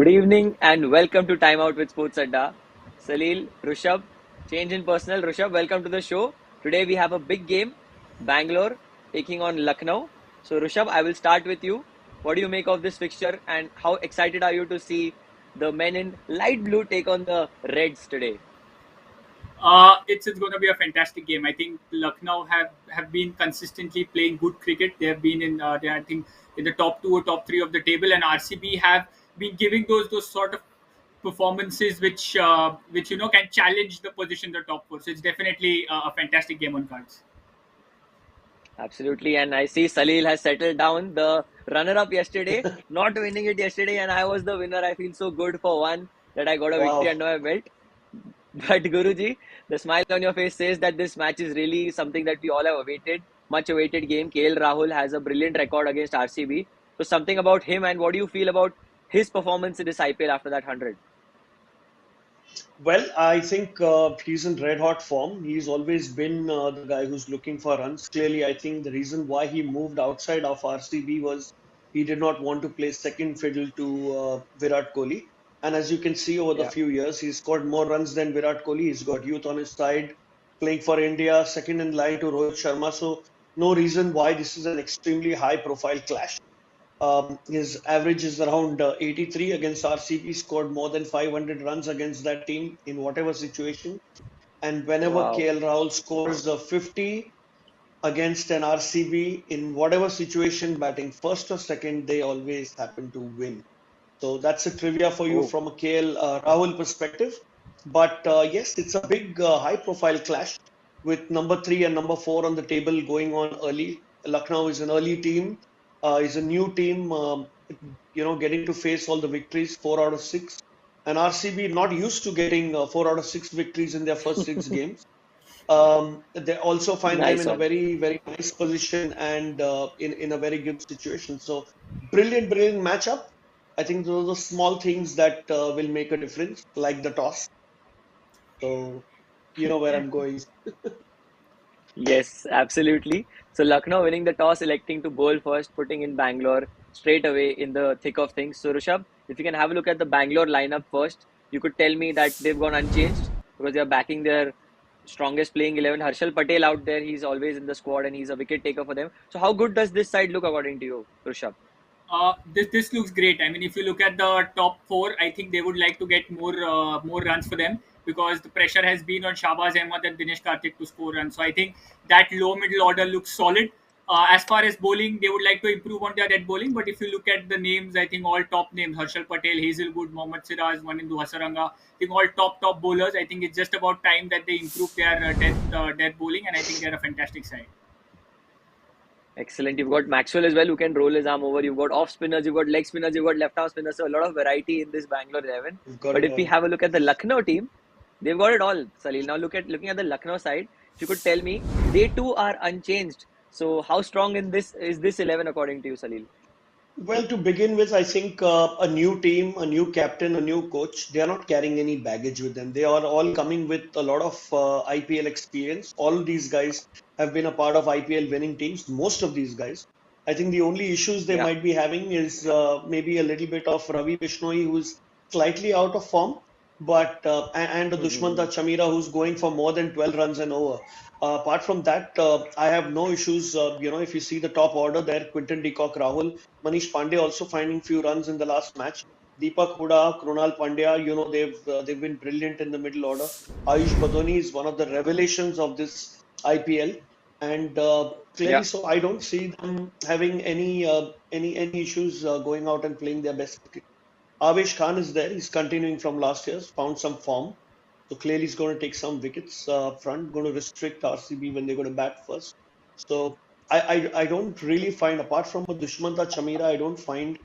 Good evening and welcome to Time Out with Sports Adda. Salil, Rushabh, change in personnel. Rushabh, welcome to the show. Today we have a big game, Bangalore taking on Lucknow. So Rushabh, I will start with you. What do you make of this fixture and how excited are you to see the men in light blue take on the Reds today? It's going to be a fantastic game. I think Lucknow have been consistently playing good cricket. They have been in they I think in the top two or top three of the table, and RCB have been giving those sort of performances which can challenge the position the top four. So it's definitely a fantastic game on cards. Absolutely. And I see Salil has settled down, the runner up yesterday, not winning it yesterday, and I was the winner. I feel so good for one that I got a victory Wow. under my belt. But Guruji, the smile on your face says that this match is really something that we all have awaited, much awaited game. KL Rahul has a brilliant record against RCB. So something about him and what do you feel about his performance in this IPL after that 100? Well, I think he's in red hot form. He's always been the guy who's looking for runs. Clearly, I think the reason why he moved outside of RCB was he did not want to play second fiddle to Virat Kohli. And as you can see over the Yeah. few years, he's scored more runs than Virat Kohli. He's got youth on his side, playing for India, second in line to Rohit Sharma. So, no reason why this is an extremely high profile clash. His average is around 83 against RCB, scored more than 500 runs against that team in whatever situation. And whenever Wow. KL Rahul scores 50 against an RCB in whatever situation, batting first or second, they always happen to win. So that's a trivia for you Oh, from a KL Rahul perspective. But yes, it's a big high profile clash with number three and number four on the table going on early. Lucknow is an early team, is a new team, getting to face all the victories, 4 out of 6. And RCB not used to getting 4 out of 6 victories in their first 6 games. They also find them nice in a one. very, very nice position and in a very good situation. So, brilliant matchup. I think those are small things that will make a difference, like the toss. So, you know where I'm going. Yes, absolutely. So Lucknow winning the toss, electing to bowl first, putting in Bangalore straight away in the thick of things. So Rishabh, if you can have a look at the Bangalore lineup first, you could tell me that they've gone unchanged because they are backing their strongest playing 11. Harshal Patel out there, he's always in the squad and he's a wicket taker for them. So how good does this side look according to you, Rishabh? This looks great. I mean, if you look at the top four, I think they would like to get more runs for them because the pressure has been on Shahbaz Ahmed and Dinesh Karthik to score runs. So I think that low middle order looks solid. As far as bowling, they would like to improve on their dead bowling. But if you look at the names, I think all top names: Harshal Patel, Hazelwood, Mohammad Siraj, Wanindu Hasaranga. I think all top bowlers. I think it's just about time that they improve their death bowling, and I think they're a fantastic side. Excellent. You've got Maxwell as well who can roll his arm over. You've got off spinners, you've got leg spinners, you've got left arm spinners. So a lot of variety in this Bangalore 11. You've got But it if we all. have a look at the Lucknow team, they've got it all, Salil. Now looking at the Lucknow side, if you could tell me, they too are unchanged. So how strong in this is this 11 according to you, Salil? Well, to begin with, I think a new team, a new captain, a new coach, they are not carrying any baggage with them. They are all coming with a lot of IPL experience. All these guys have been a part of IPL winning teams, most of these guys. I think the only issues they Yeah. might be having is maybe a little bit of Ravi Bishnoi, who's slightly out of form, but and Dushmanta Mm-hmm. Chamira, who's going for more than 12 runs and over. Apart from that, I have no issues. If you see the top order there, Quinton de Kock, Rahul, Manish Pandey also finding few runs in the last match. Deepak Huda, Krunal Pandya, they've been brilliant in the middle order. Ayush Badoni is one of the revelations of this IPL, and clearly Yeah. so. I don't see them having any issues going out and playing their best cricket. Avesh Khan is there. He's continuing from last year, found some form. So clearly he's going to take some wickets up front, going to restrict RCB when they're going to bat first. So I don't really find, apart from a Dushmanta Chamira, I don't find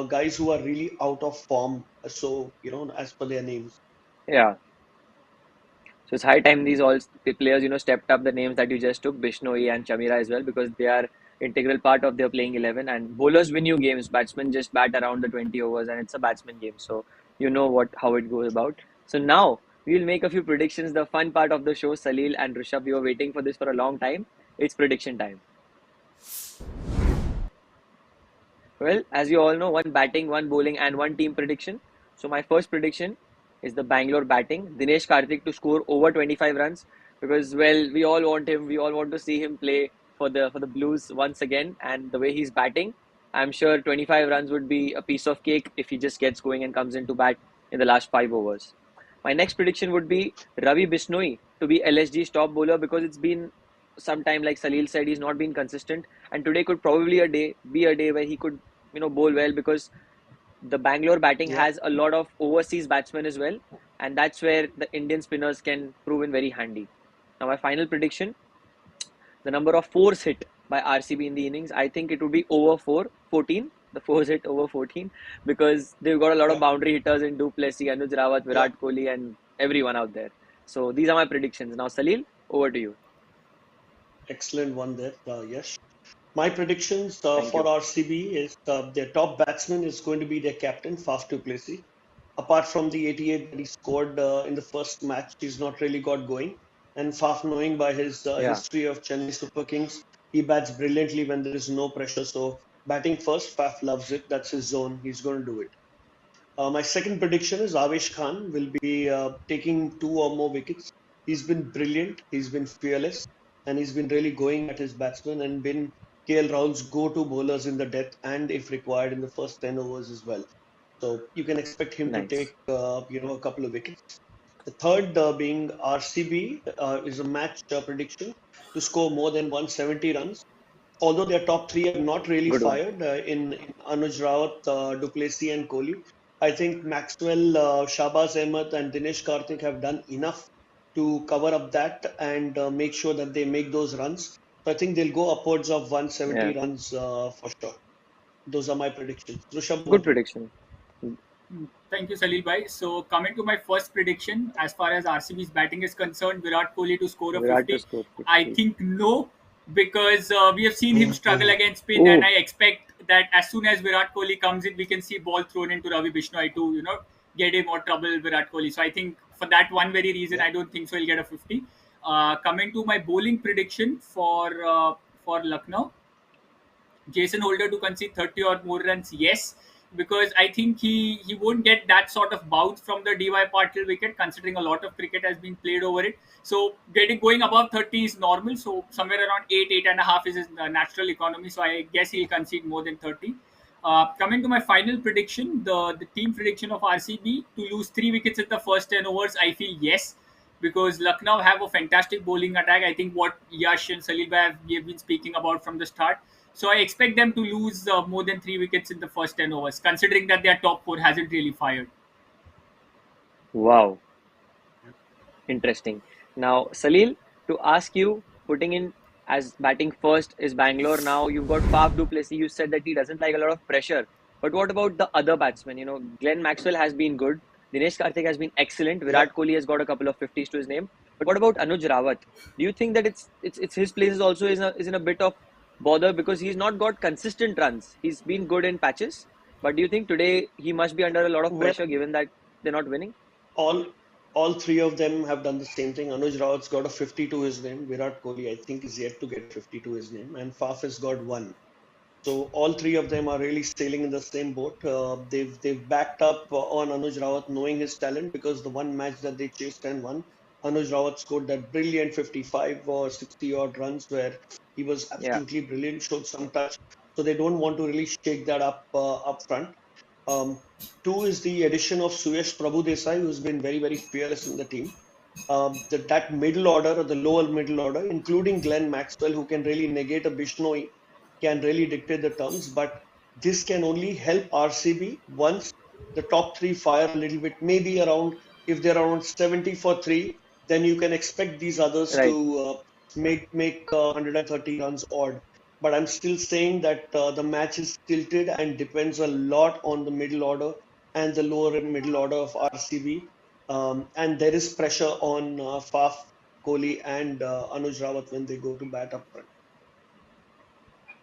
guys who are really out of form. So, as per their names. Yeah. So it's high time these all players, stepped up the names that you just took, Bishnoi and Chamira as well, because they are integral part of their playing 11. And bowlers win you games. Batsmen just bat around the 20 overs, and it's a batsman game. So you know how it goes about. So now we will make a few predictions. The fun part of the show, Salil and Rishabh, we were waiting for this for a long time. It's prediction time. Well, as you all know, one batting, one bowling, and one team prediction. So my first prediction is the Bangalore batting. Dinesh Karthik to score over 25 runs because well, we all want him. We all want to see him play for the Blues once again. And the way he's batting, I'm sure 25 runs would be a piece of cake if he just gets going and comes into bat in the last 5 overs. My next prediction would be Ravi Bishnoi to be LSG's top bowler because it's been some time, like Salil said, he's not been consistent, and today could probably be a day where he could bowl well because the Bangalore batting Yeah. has a lot of overseas batsmen as well, and that's where the Indian spinners can prove in very handy. Now, my final prediction: the number of fours hit by RCB in the innings, I think it would be over 14. The fours hit over 14 because they've got a lot of Yeah. boundary hitters in Duplessis, Anuj Rawat, Yeah. Virat Kohli, and everyone out there. So these are my predictions. Now, Salil, over to you. Excellent one there. Yes. My predictions Thank for you. RCB is their top batsman is going to be their captain, Faf du Plessis. Apart from the 88 that he scored in the first match, he's not really got going. And Faf, knowing by his Yeah, history of Chennai Super Kings, he bats brilliantly when there is no pressure. So batting first, Faf loves it. That's his zone. He's going to do it. My second prediction is Avesh Khan will be taking two or more wickets. He's been brilliant, he's been fearless, and he's been really going at his batsmen and been KL Rahul's go-to bowlers in the death and if required in the first 10 overs as well. So you can expect him to nice. take a couple of wickets. The third being RCB is a match prediction to score more than 170 runs, although their top three have not really Good one. fired in Anuj Rawat, Duplessis, and Kohli. I think Maxwell, Shahbaz Ahmed, and Dinesh Karthik have done enough to cover up that and make sure that they make those runs. So I think they'll go upwards of 170 Yeah, runs for sure. Those are my predictions. Rishabh, over good to you. prediction. Thank you, Salil bhai. So coming to my first prediction, as far as RCB's batting is concerned, Virat Kohli to score a Virat to 50, score I 50. think no, because we have seen him struggle against spin, and Oh, I expect that as soon as Virat Kohli comes in, we can see ball thrown into Ravi Bishnoi to get him more trouble Virat Kohli. So I think for that one very reason, Yeah. I don't think so he'll get a 50. Coming to my bowling prediction for Lucknow, Jason Holder to concede 30 or more runs, yes, because I think he won't get that sort of bounce from the DY Patil wicket, considering a lot of cricket has been played over it. So getting going above 30 is normal. So somewhere around 8.5 is his natural economy. So I guess he'll concede more than 30. Coming to my final prediction, the team prediction of RCB to lose 3 wickets in the first 10 overs, I feel yes, because Lucknow have a fantastic bowling attack. I think what Yash and Salil have we have been speaking about from the start. So I expect them to lose more than 3 wickets in the first 10 overs, considering that their top four hasn't really fired. wow. Interesting. Now, Salil, to ask you, putting in as batting first is Bangalore. Now you've got Faf du Plessis. You said that he doesn't like a lot of pressure. But what about the other batsmen? Glenn Maxwell has been good. Dinesh Karthik has been excellent. Yeah. Virat Kohli has got a couple of 50s to his name. But what about Anuj Rawat? Do you think that it's his place is also is in a bit of bother because he's not got consistent runs? He's been good in patches. But do you think today he must be under a lot of Well, pressure given that they're not winning? all all three of them have done the same thing. Anuj Rawat's got a 50 to his name. Virat Kohli, I think, is yet to get 50 to his name, and Faf has got one. So all three of them are really sailing in the same boat. They've backed up on Anuj Rawat, knowing his talent, because the one match that they chased and won, Anuj Rawat scored that brilliant 55 or 60 odd runs where he was Yeah, absolutely brilliant, showed some touch. So they don't want to really shake that up front. Um, Two is the addition of Suyash Prabhu Desai, who's been very, very fearless in the team. That middle order or the lower middle order, including Glenn Maxwell, who can really negate a Bishnoi, can really dictate the terms. But this can only help RCB once the top three fire a little bit, maybe around, if they're around 70 for three, then you can expect these others right. to make 130 runs odd. But I'm still saying that the match is tilted and depends a lot on the middle order and the lower middle order of RCB. And there is pressure on Faf, Kohli, and Anuj Rawat when they go to bat up front.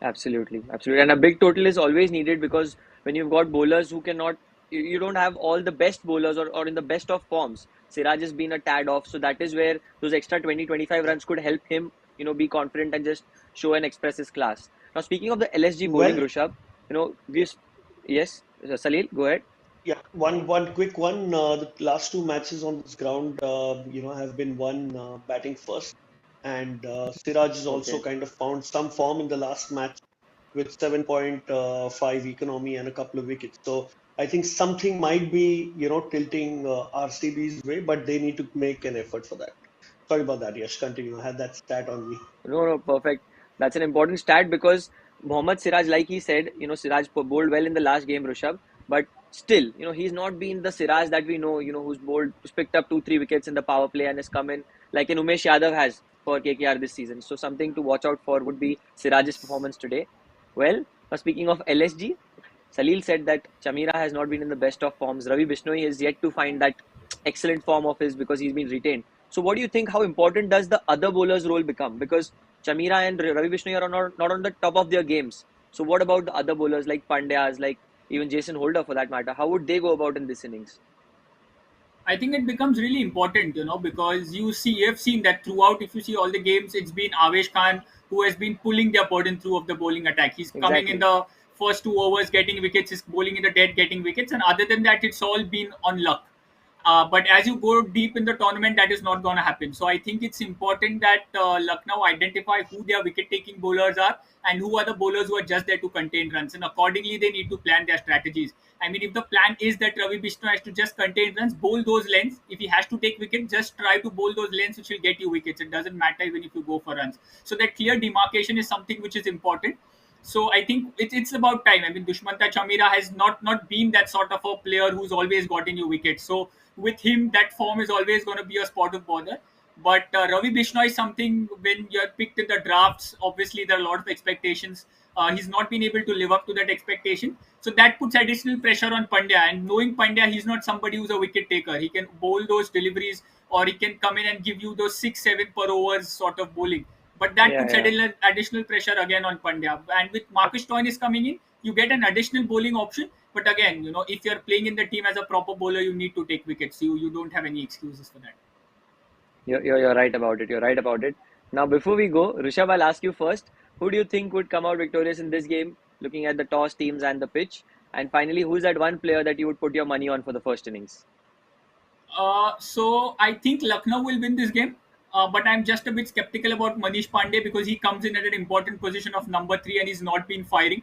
Absolutely, absolutely. And a big total is always needed because when you've got bowlers who cannot, you don't have all the best bowlers or in the best of forms. Siraj has been a tad off, so that is where those extra 20-25 Yeah. runs could help him, be confident and just show and express his class. Now, speaking of the LSG bowling, Well, Rishabh, yes, Salil, go ahead. Yeah, one quick one. The last two matches on this ground, have been won batting first, and Siraj has also Okay. kind of found some form in the last match with 7.5 economy and a couple of wickets. So I think something might be, tilting RCB's way, but they need to make an effort for that. Sorry about that. Yes, continue. I had that stat on me. No, no, perfect. That's an important stat because Mohammad Siraj, like he said, Siraj bowled well in the last game, Rishabh, but still, he's not been the Siraj that we know, who's picked up 2, 3 wickets in the power play and has come in like an Umesh Yadav has for KKR this season. So something to watch out for would be Siraj's performance today. Well, speaking of LSG, Salil said that Chamira has not been in the best of forms. Ravi Bishnoi is yet to find that excellent form of his because he's been retained. So, what do you think? How important does the other bowlers' role become? Because Chamira and Ravi Bishnoi are not on the top of their games. So, what about the other bowlers like Pandyas, like even Jason Holder for that matter? How would they go about in this innings? I think it becomes really important, because you have seen that throughout. If you see all the games, it's been Avesh Khan who has been pulling their burden through of the bowling attack. He's coming in Exactly. the first 2 overs getting wickets, he's bowling in the dead getting wickets, and other than that, it's all been on luck. But as you go deep in the tournament, that is not going to happen. So I think it's important that Lucknow identify who their wicket-taking bowlers are and who are the bowlers who are just there to contain runs, and accordingly they need to plan their strategies. I mean, if the plan is that Ravi Bishnoi has to just contain runs, bowl those lengths. If he has to take wicket, just try to bowl those lengths which will get you wickets. It doesn't matter even if you go for runs. So that clear demarcation is something which is important. So I think it's about time. I mean, Dushmanta Chamira has not been that sort of a player who's always gotten you wickets. So with him, that form is always going to be a spot of bother. But Ravi Bishnoi is something when you're picked in the drafts. Obviously, there are a lot of expectations. He's not been able to live up to that expectation. So that puts additional pressure on Pandya. And knowing Pandya, he's not somebody who's a wicket taker. He can bowl those deliveries, or he can come in and give you those 6, 7 per overs sort of bowling. But that Yeah, puts yeah. additional pressure again on Pandya. And with Marcus Stoinis coming in, you get an additional bowling option. But again, if you're playing in the team as a proper bowler, you need to take wickets. You don't have any excuses for that. You're right about it. You're right about it. Now, before we go, Rishabh, I'll ask you first. Who do you think would come out victorious in this game, looking at the toss teams and the pitch? And finally, who's that one player that you would put your money on for the first innings? So I think Lucknow will win this game, but I'm just a bit skeptical about Manish Pandey because he comes in at an important position of number 3 and he's not been firing.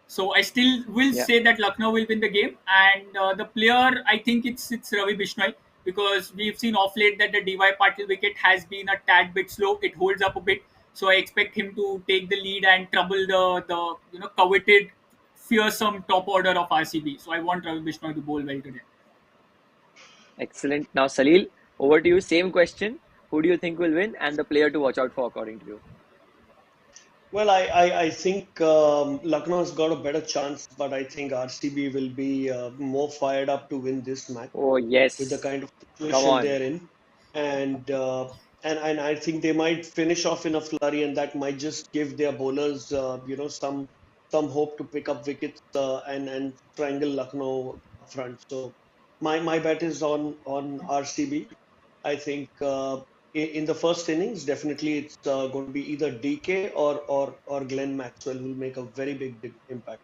So I still will Yeah, say that Lucknow will win the game, and the player I think it's Ravi Bishnoi because we've seen off late that the DY Patil wicket has been a tad bit slow. It holds up a bit, so I expect him to take the lead and trouble the coveted fearsome top order of RCB. So I want Ravi Bishnoi to bowl well today. excellent. Now, Salil, over to you. Same question. Who do you think will win and the player to watch out for, according to you? Well, I think Lucknow has got a better chance, but I think RCB will be more fired up to win this match Oh, with the yes. kind of Come situation on. they're in, and and I think they might finish off in a flurry, and that might just give their bowlers, some hope to pick up wickets and strangle Lucknow up front. So my bet is on RCB. I think in the first innings, definitely it's going to be either DK or Glenn Maxwell who will make a very big impact.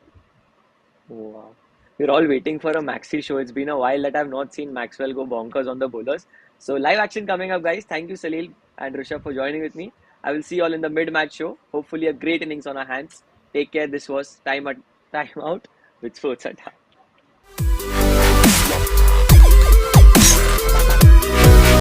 Wow. We're all waiting for a Maxi show. It's been a while that I've not seen Maxwell go bonkers on the bowlers. So, live action coming up, guys. Thank you, Salil and Rishabh, for joining with me. I will see you all in the mid match show. Hopefully, a great innings on our hands. Take care. This was Time Out with Sports Atta.